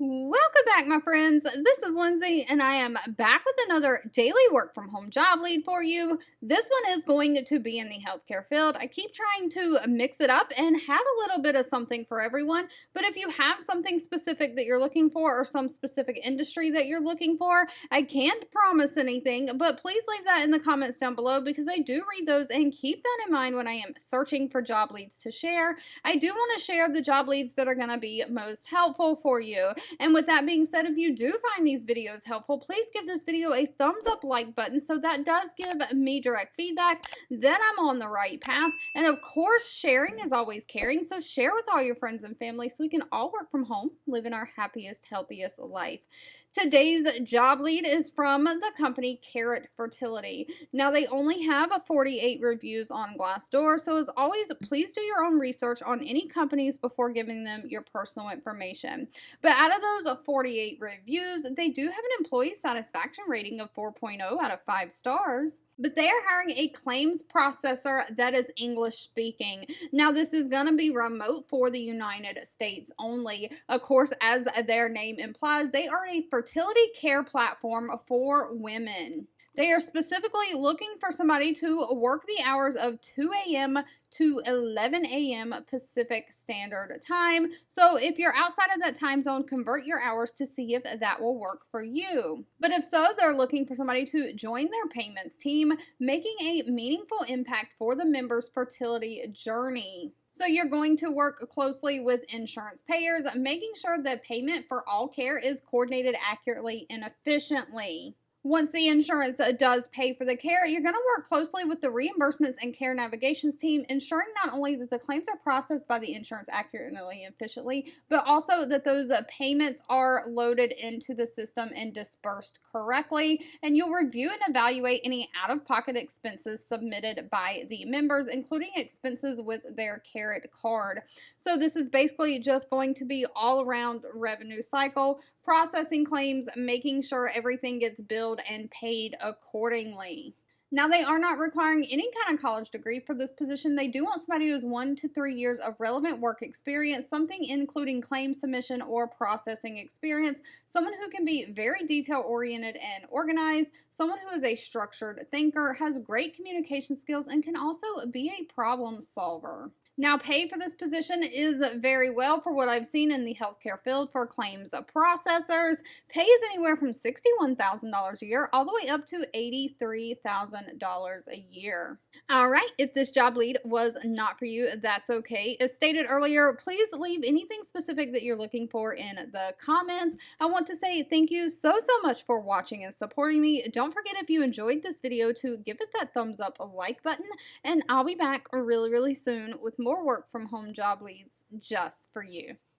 Welcome back, my friends. This is Lindsay, and I am back with another daily work from home job lead for you. This one is going to be in the healthcare field. I keep trying to mix it up and have a little bit of something for everyone. But if you have something specific that you're looking for or some specific industry that you're looking for, I can't promise anything, but please leave that in the comments down below because I do read those and keep that in mind when I am searching for job leads to share. I do want to share the job leads that are going to be most helpful for you. And with that being said, if you do find these videos helpful, please give this video a thumbs up like button so that does give me direct feedback that I'm on the right path. And of course, sharing is always caring, so share with all your friends and family so we can all work from home, living our happiest, healthiest life. Today's job lead is from the company Carrot Fertility. Now, they only have 48 reviews on Glassdoor, so as always, please do your own research on any companies before giving them your personal information. But out of those 48 reviews, they do have an employee satisfaction rating of 4.0 out of 5 stars. But they are hiring a claims processor that is English speaking. Now, this is going to be remote for the United States only. Of course, as their name implies, they are a fertility care platform for women. They are specifically looking for somebody to work the hours of 2 a.m. to 11 a.m. Pacific Standard Time. So if you're outside of that time zone, convert your hours to see if that will work for you. But if so, they're looking for somebody to join their payments team, making a meaningful impact for the members' fertility journey. So you're going to work closely with insurance payers, making sure that payment for all care is coordinated accurately and efficiently. Once the insurance does pay for the care, you're going to work closely with the reimbursements and care navigations team, ensuring not only that the claims are processed by the insurance accurately and efficiently, but also that those payments are loaded into the system and dispersed correctly. And you'll review and evaluate any out-of-pocket expenses submitted by the members, including expenses with their Carrot card. So this is basically just going to be all around revenue cycle, processing claims, making sure everything gets billed and paid accordingly. Now, they are not requiring any kind of college degree for this position. They do want somebody who has 1 to 3 years of relevant work experience, something including claim submission or processing experience, someone who can be very detail-oriented and organized, someone who is a structured thinker, has great communication skills, and can also be a problem solver. Now, pay for this position is very well for what I've seen in the healthcare field for claims processors. Pay is anywhere from $61,000 a year all the way up to $83,000 a year. All right, if this job lead was not for you, that's okay. As stated earlier, please leave anything specific that you're looking for in the comments. I want to say thank you so much for watching and supporting me. Don't forget, if you enjoyed this video, to give it that thumbs up like button, and I'll be back really soon with more work from home job leads just for you.